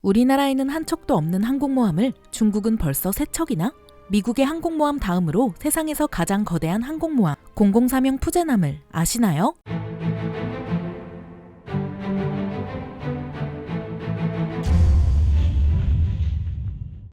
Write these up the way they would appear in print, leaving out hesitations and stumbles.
우리나라에는 한 척도 없는 항공모함을 중국은 벌써 3척이나? 미국의 항공모함 다음으로 세상에서 가장 거대한 항공모함 공공사명 푸젠함을 아시나요?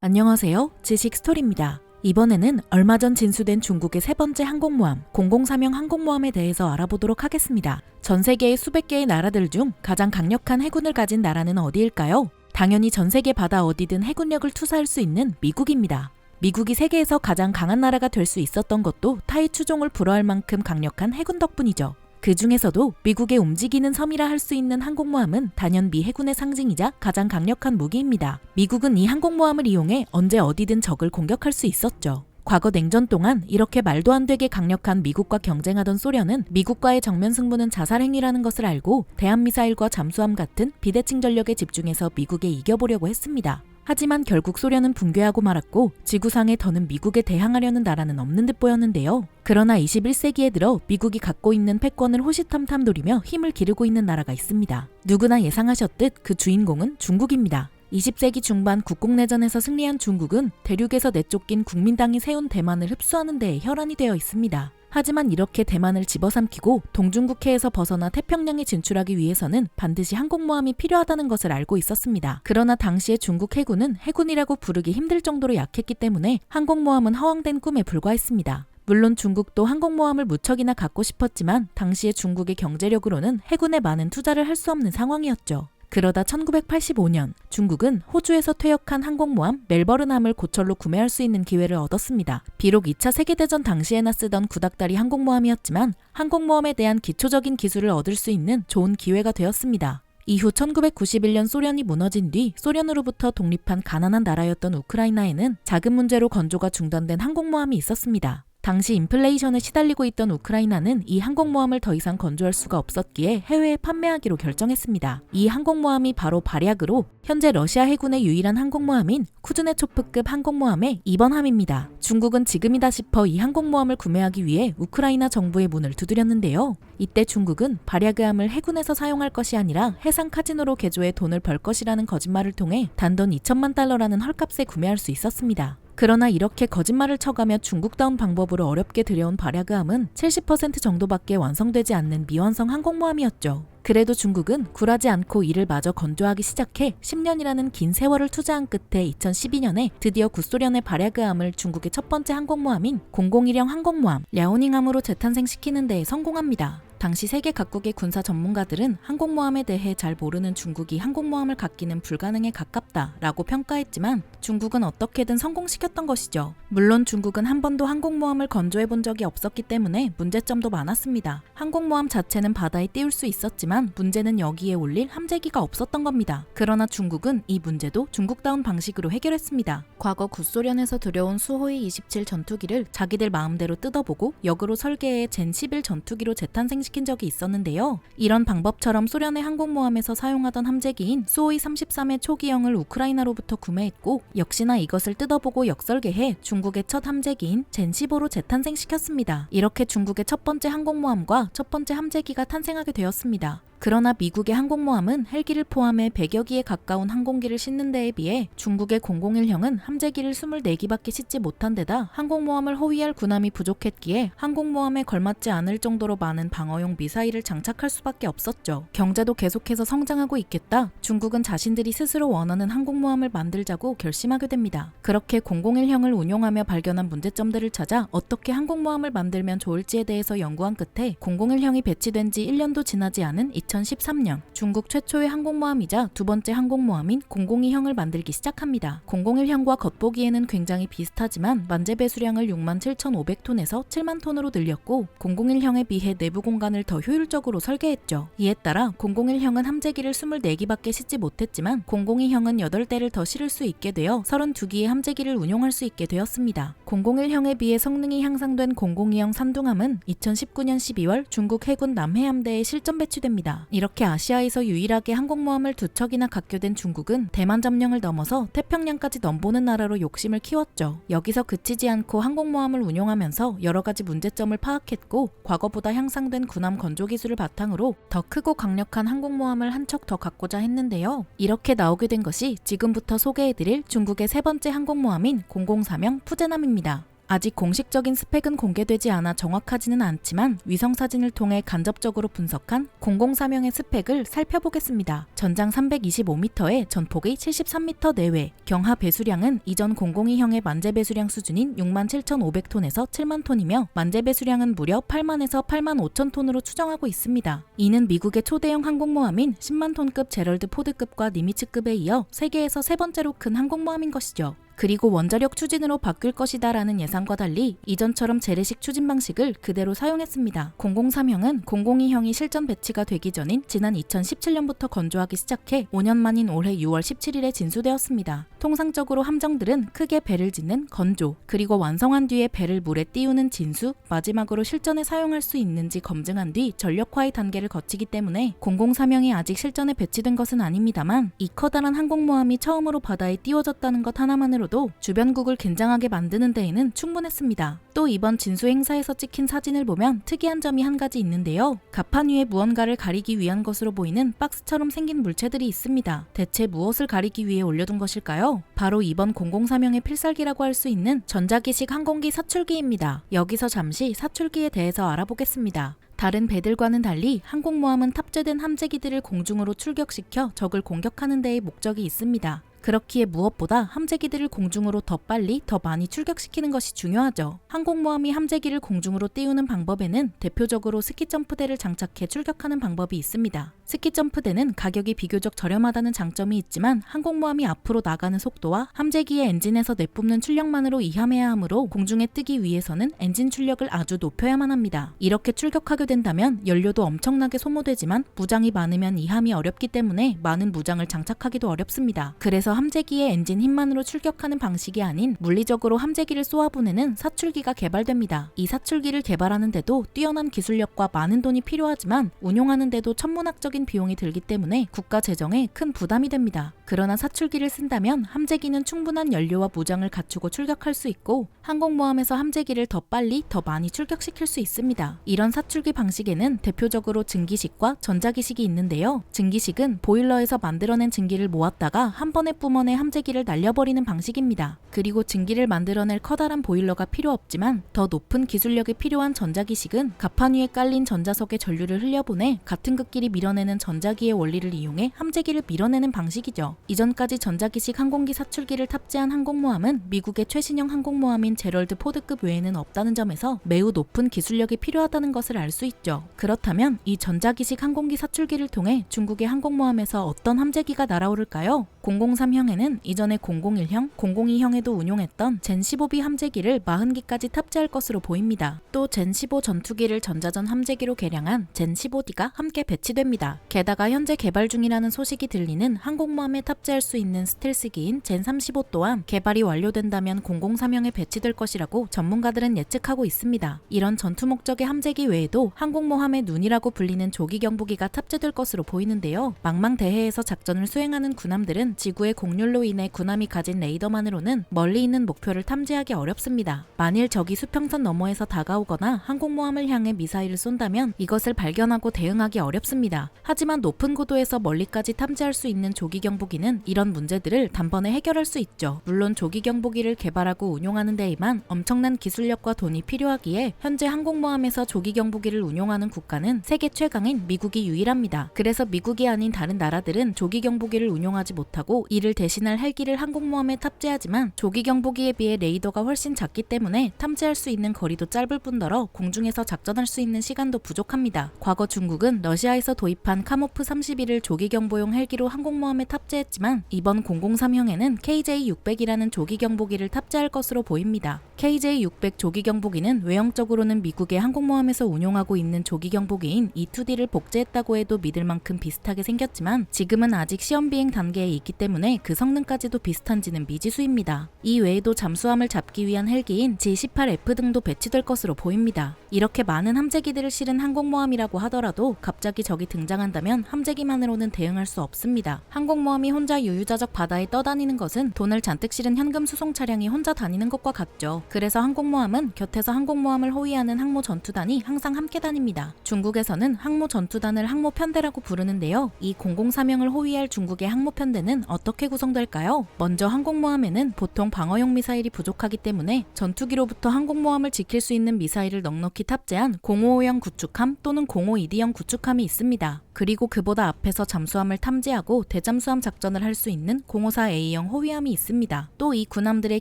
안녕하세요. 지식스토리입니다. 이번에는 얼마 전 진수된 중국의 세 번째 항공모함 공공사명 항공모함에 대해서 알아보도록 하겠습니다. 전 세계의 수백 개의 나라들 중 가장 강력한 해군을 가진 나라는 어디일까요? 당연히 전 세계 바다 어디든 해군력을 투사할 수 있는 미국입니다. 미국이 세계에서 가장 강한 나라가 될 수 있었던 것도 타의 추종을 불허할 만큼 강력한 해군 덕분이죠. 그 중에서도 미국의 움직이는 섬이라 할 수 있는 항공모함은 단연 미 해군의 상징이자 가장 강력한 무기입니다. 미국은 이 항공모함을 이용해 언제 어디든 적을 공격할 수 있었죠. 과거 냉전 동안 이렇게 말도 안 되게 강력한 미국과 경쟁하던 소련은 미국과의 정면 승부는 자살 행위라는 것을 알고 대한미사일과 잠수함 같은 비대칭 전력에 집중해서 미국에 이겨보려고 했습니다. 하지만 결국 소련은 붕괴하고 말았고 지구상에 더는 미국에 대항하려는 나라는 없는 듯 보였는데요. 그러나 21세기에 들어 미국이 갖고 있는 패권을 호시탐탐 노리며 힘을 기르고 있는 나라가 있습니다. 누구나 예상하셨듯 그 주인공은 중국입니다. 20세기 중반 국공내전에서 승리한 중국은 대륙에서 내쫓긴 국민당이 세운 대만을 흡수하는 데에 혈안이 되어 있습니다. 하지만 이렇게 대만을 집어삼키고 동중국해에서 벗어나 태평양에 진출하기 위해서는 반드시 항공모함이 필요하다는 것을 알고 있었습니다. 그러나 당시의 중국 해군은 해군이라고 부르기 힘들 정도로 약했기 때문에 항공모함은 허황된 꿈에 불과했습니다. 물론 중국도 항공모함을 무척이나 갖고 싶었지만 당시의 중국의 경제력으로는 해군에 많은 투자를 할 수 없는 상황이었죠. 그러다 1985년 중국은 호주에서 퇴역한 항공모함 멜버른함을 고철로 구매할 수 있는 기회를 얻었습니다. 비록 2차 세계대전 당시에나 쓰던 구닥다리 항공모함이었지만 항공모함에 대한 기초적인 기술을 얻을 수 있는 좋은 기회가 되었습니다. 이후 1991년 소련이 무너진 뒤 소련으로부터 독립한 가난한 나라였던 우크라이나에는 자금 문제로 건조가 중단된 항공모함이 있었습니다. 당시 인플레이션에 시달리고 있던 우크라이나는 이 항공모함을 더 이상 건조할 수가 없었기에 해외에 판매하기로 결정했습니다. 이 항공모함이 바로 발약으로 현재 러시아 해군의 유일한 항공모함인 쿠즈네초프급 항공모함의 2번 함입니다. 중국은 지금이다 싶어 이 항공모함을 구매하기 위해 우크라이나 정부의 문을 두드렸는데요. 이때 중국은 발야그함을 해군에서 사용할 것이 아니라 해상 카지노로 개조해 돈을 벌 것이라는 거짓말을 통해 단돈 2천만 달러라는 헐값에 구매할 수 있었습니다. 그러나 이렇게 거짓말을 쳐가며 중국다운 방법으로 어렵게 들여온 발야그함은 70% 정도밖에 완성되지 않는 미완성 항공모함이었죠. 그래도 중국은 굴하지 않고 이를 마저 건조하기 시작해 10년이라는 긴 세월을 투자한 끝에 2012년에 드디어 구소련의 발야그함을 중국의 첫 번째 항공모함인 001형 항공모함 랴오닝함으로 재탄생시키는 데에 성공합니다. 당시 세계 각국의 군사 전문가들은 항공모함에 대해 잘 모르는 중국이 항공모함을 갖기는 불가능에 가깝다라고 평가했지만 중국은 어떻게든 성공시켰던 것이죠. 물론 중국은 한 번도 항공모함을 건조해본 적이 없었기 때문에 문제점도 많았습니다. 항공모함 자체는 바다에 띄울 수 있었지만 문제는 여기에 올릴 함재기가 없었던 겁니다. 그러나 중국은 이 문제도 중국다운 방식으로 해결했습니다. 과거 구소련에서 들여온 수호이 27 전투기를 자기들 마음대로 뜯어보고 역으로 설계해 젠 11 전투기로 재탄생시킨 적이 있었는데요. 이런 방법처럼 소련의 항공모함에서 사용하던 함재기인 수호이 33의 초기형을 우크라이나로부터 구매했고 역시나 이것을 뜯어보고 역설계해 중국의 첫 함재기인 젠 15로 재탄생시켰습니다. 이렇게 중국의 첫 번째 항공모함과 첫 번째 함재기가 탄생하게 되었습니다. 그러나 미국의 항공모함은 헬기를 포함해 100여 기에 가까운 항공기를 싣는 데에 비해 중국의 001형은 함재기를 24기밖에 싣지 못한 데다 항공모함을 호위할 군함이 부족했기에 항공모함에 걸맞지 않을 정도로 많은 방어용 미사일을 장착할 수밖에 없었죠. 경제도 계속해서 성장하고 있겠다. 중국은 자신들이 스스로 원하는 항공모함을 만들자고 결심하게 됩니다. 그렇게 001형을 운용하며 발견한 문제점들을 찾아 어떻게 항공모함을 만들면 좋을지에 대해서 연구한 끝에 001형이 배치된 지 1년도 지나지 않은 2013년 중국 최초의 항공모함이자 두 번째 항공모함인 002형을 만들기 시작합니다. 001형과 겉보기에는 굉장히 비슷하지만 만재 배수량을 67,500톤에서 7만 톤으로 늘렸고 001형에 비해 내부 공간을 더 효율적으로 설계했죠. 이에 따라 001형은 함재기를 24기밖에 싣지 못했지만 002형은 8대를 더 실을 수 있게 되어 32기의 함재기를 운용할 수 있게 되었습니다. 001형에 비해 성능이 향상된 002형 산둥함은 2019년 12월 중국 해군 남해함대에 실전 배치됩니다. 있습니다. 이렇게 아시아에서 유일하게 항공모함을 2척이나 갖게 된 중국은 대만 점령을 넘어서 태평양까지 넘보는 나라로 욕심을 키웠죠. 여기서 그치지 않고 항공모함을 운용하면서 여러 가지 문제점을 파악했고 과거보다 향상된 군함 건조 기술을 바탕으로 더 크고 강력한 항공모함을 한 척 더 갖고자 했는데요. 이렇게 나오게 된 것이 지금부터 소개해드릴 중국의 세 번째 항공모함인 004명 푸제남입니다. 아직 공식적인 스펙은 공개되지 않아 정확하지는 않지만 위성사진을 통해 간접적으로 분석한 004명의 스펙을 살펴보겠습니다. 전장 325m에 전폭이 73m 내외, 경하 배수량은 이전 002형의 만재 배수량 수준인 67,500톤에서 7만 톤이며 만재 배수량은 무려 8만에서 8만 5천 톤으로 추정하고 있습니다. 이는 미국의 초대형 항공모함인 10만 톤급 제럴드 포드급과 니미츠급에 이어 세계에서 세 번째로 큰 항공모함인 것이죠. 그리고 원자력 추진으로 바뀔 것이다 라는 예상과 달리 이전처럼 재래식 추진 방식을 그대로 사용했습니다. 003형은 002형이 실전 배치가 되기 전인 지난 2017년부터 건조하기 시작해 5년 만인 올해 6월 17일에 진수되었습니다. 통상적으로 함정들은 크게 배를 짓는 건조, 그리고 완성한 뒤에 배를 물에 띄우는 진수, 마지막으로 실전에 사용할 수 있는지 검증한 뒤 전력화의 단계를 거치기 때문에 003형이 아직 실전에 배치된 것은 아닙니다만 이 커다란 항공모함이 처음으로 바다에 띄워졌다는 것 하나만으로 주변국을 긴장하게 만드는 데에는 충분했습니다. 또 이번 진수 행사에서 찍힌 사진을 보면 특이한 점이 한 가지 있는데요. 갑판 위에 무언가를 가리기 위한 것으로 보이는 박스처럼 생긴 물체들이 있습니다. 대체 무엇을 가리기 위해 올려둔 것일까요? 바로 이번 003형의 필살기라고 할 수 있는 전자기식 항공기 사출기입니다. 여기서 잠시 사출기에 대해서 알아보겠습니다. 다른 배들과는 달리 항공모함은 탑재된 함재기들을 공중으로 출격시켜 적을 공격하는 데에 목적이 있습니다. 그렇기에 무엇보다 함재기들을 공중으로 더 빨리, 더 많이 출격시키는 것이 중요하죠. 항공모함이 함재기를 공중으로 띄우는 방법에는 대표적으로 스키점프대를 장착해 출격하는 방법이 있습니다. 스키점프대는 가격이 비교적 저렴하다는 장점이 있지만 항공모함이 앞으로 나가는 속도와 함재기의 엔진에서 내뿜는 출력만으로 이함해야 하므로 공중에 뜨기 위해서는 엔진 출력을 아주 높여야만 합니다. 이렇게 출격하게 된다면 연료도 엄청나게 소모되지만 무장이 많으면 이함이 어렵기 때문에 많은 무장을 장착하기도 어렵습니다. 그래서 함재기의 엔진 힘만으로 출격하는 방식이 아닌 물리적으로 함재기를 쏘아보내는 사출기가 개발됩니다. 이 사출기를 개발하는 데도 뛰어난 기술력과 많은 돈이 필요하지만 운용하는 데도 천문학적인 비용이 들기 때문에 국가 재정에 큰 부담이 됩니다. 그러나 사출기를 쓴다면 함재기는 충분한 연료와 무장을 갖추고 출격할 수 있고 항공모함에서 함재기를 더 빨리, 더 많이 출격시킬 수 있습니다. 이런 사출기 방식에는 대표적으로 증기식과 전자기식이 있는데요. 증기식은 보일러에서 만들어낸 증기를 모았다가 한 번에 뿜어내 함재기를 날려버리는 방식입니다. 그리고 증기를 만들어낼 커다란 보일러가 필요 없지만 더 높은 기술력이 필요한 전자기식은 갑판 위에 깔린 전자석에 전류를 흘려보내 같은 극끼리 밀어내는 전자기의 원리를 이용해 함재기를 밀어내는 방식이죠. 이전까지 전자기식 항공기 사출기를 탑재한 항공모함은 미국의 최신형 항공모함인 제럴드 포드급 외에는 없다는 점에서 매우 높은 기술력이 필요하다는 것을 알 수 있죠. 그렇다면 이 전자기식 항공기 사출기를 통해 중국의 항공모함에서 어떤 함재기가 날아오를까요? 003형에는 이전에 001형, 002형에도 운용했던 젠15B 함재기를 40기까지 탑재할 것으로 보입니다. 또 젠15 전투기를 전자전 함재기로 개량한 젠15D가 함께 배치됩니다. 게다가 현재 개발 중이라는 소식이 들리는 항공모함에 탑재할 수 있는 스텔스기인 젠35 또한 개발이 완료된다면 003형에 배치될 것이라고 전문가들은 예측하고 있습니다. 이런 전투 목적의 함재기 외에도 항공모함의 눈이라고 불리는 조기경보기가 탑재될 것으로 보이는데요. 망망대해에서 작전을 수행하는 군함들은 지구의 곡률로 인해 군함이 가진 레이더만으로는 멀리 있는 목표를 탐지하기 어렵습니다. 만일 적이 수평선 너머에서 다가오거나 항공모함을 향해 미사일을 쏜다면 이것을 발견하고 대응하기 어렵습니다. 하지만 높은 고도에서 멀리까지 탐지할 수 있는 조기경보기는 이런 문제들을 단번에 해결할 수 있죠. 물론 조기경보기를 개발하고 운용하는 데에만 엄청난 기술력과 돈이 필요하기에 현재 항공모함에서 조기경보기를 운용하는 국가는 세계 최강인 미국이 유일합니다. 그래서 미국이 아닌 다른 나라들은 조기경보기를 운용하지 못하고 이를 대신할 헬기를 항공모함에 탑재하지만 조기경보기에 비해 레이더가 훨씬 작기 때문에 탐지할 수 있는 거리도 짧을 뿐더러 공중에서 작전할 수 있는 시간도 부족합니다. 과거 중국은 러시아에서 도입한 카모프 31을 조기경보용 헬기로 항공모함에 탑재했지만 이번 003형에는 KJ-600이라는 조기경보기를 탑재할 것으로 보입니다. KJ-600 조기경보기는 외형적으로는 미국의 항공모함에서 운용하고 있는 조기경보기인 E-2D를 복제했다고 해도 믿을 만큼 비슷하게 생겼지만 지금은 아직 시험비행 단계에 있기 때문에 그 성능까지도 비슷한지는 미지수입니다. 이 외에도 잠수함을 잡기 위한 헬기인 G-18F 등도 배치될 것으로 보입니다. 이렇게 많은 함재기들을 실은 항공모함이라고 하더라도 갑자기 적이 등장한다면 함재기만으로는 대응할 수 없습니다. 항공모함이 혼자 유유자적 바다에 떠다니는 것은 돈을 잔뜩 실은 현금 수송 차량이 혼자 다니는 것과 같죠. 그래서 항공모함은 곁에서 항공모함을 호위하는 항모전투단이 항상 함께 다닙니다. 중국에서는 항모전투단을 항모편대라고 부르는데요. 이 공공사명을 호위할 중국의 항모편대는 어떻게 구성될까요? 먼저 항공모함에는 보통 방어용 미사일이 부족하기 때문에 전투기로부터 항공모함을 지킬 수 있는 미사일을 넉넉히 탑재한 055형 구축함 또는 052D형 구축함이 있습니다. 그리고 그보다 앞에서 잠수함을 탐지하고 대잠수함 작전을 할 수 있는 054A형 호위함이 있습니다. 또 이 군함들의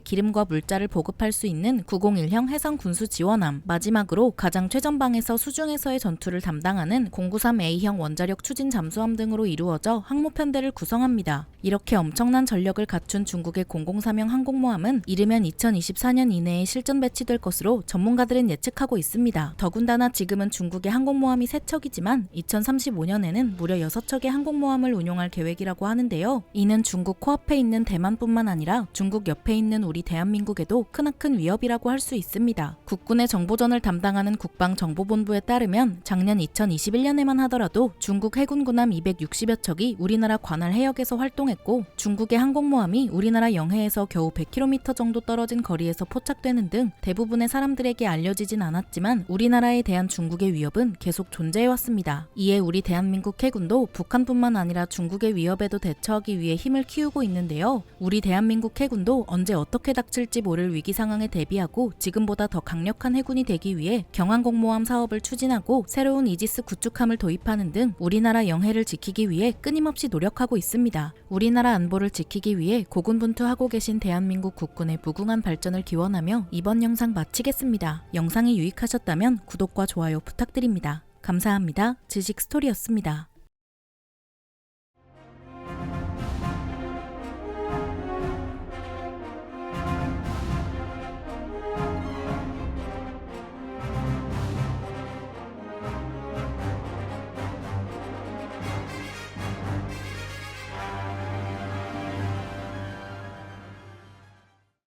기름과 물자를 보급할 수 있는 901형 해상 군수 지원함, 마지막으로 가장 최전방에서 수중에서의 전투를 담당하는 093A형 원자력 추진 잠수함 등으로 이루어져 항모편대를 구성합니다. 이렇게 엄청난 전력을 갖춘 중국의 003형 항공모함은 이르면 2024년 이내에 실전 배치될 것으로 전문가들은 예측하고 있습니다. 더군다나 지금은 중국의 항공모함이 3척이지만 2035년에는 무려 6척의 항공모함을 운용할 계획이라고 하는데요. 이는 중국 코앞에 있는 대만뿐만 아니라 중국 옆에 있는 우리 대한민국에도 크나큰 위협이라고 할 수 있습니다. 국군의 정보전을 담당하는 국방정보본부에 따르면 작년 2021년에만 하더라도 중국 해군 군함 260여 척이 우리나라 관할 해역에서 활동했고 중국의 항공모함이 우리나라 영해에서 겨우 100km 정도 떨어진 거리에서 포착되는 등 대부분의 사람들에게 알려지진 않았지만 우리나라에 대한 중국의 위협은 계속 존재해왔습니다. 이에 우리 대한민국 해군도 북한뿐만 아니라 중국의 위협에도 대처하기 위해 힘을 키우고 있는데요. 우리 대한민국 해군도 언제 어떻게 닥칠지 모를 위기 상황에 대비하고 지금보다 더 강력한 해군이 되기 위해 경항공모함 사업을 추진하고 새로운 이지스 구축함을 도입하는 등 우리나라 영해를 지키기 위해 끊임없이 노력하고 있습니다. 우리나라 안보를 지키기 위해 고군분투하고 계신 대한민국 국군의 무궁한 발전을 기원하며 이번 영상 마치겠습니다. 영상이 유익하셨다면 구독과 좋아요 부탁드립니다. 감사합니다. 지식스토리였습니다.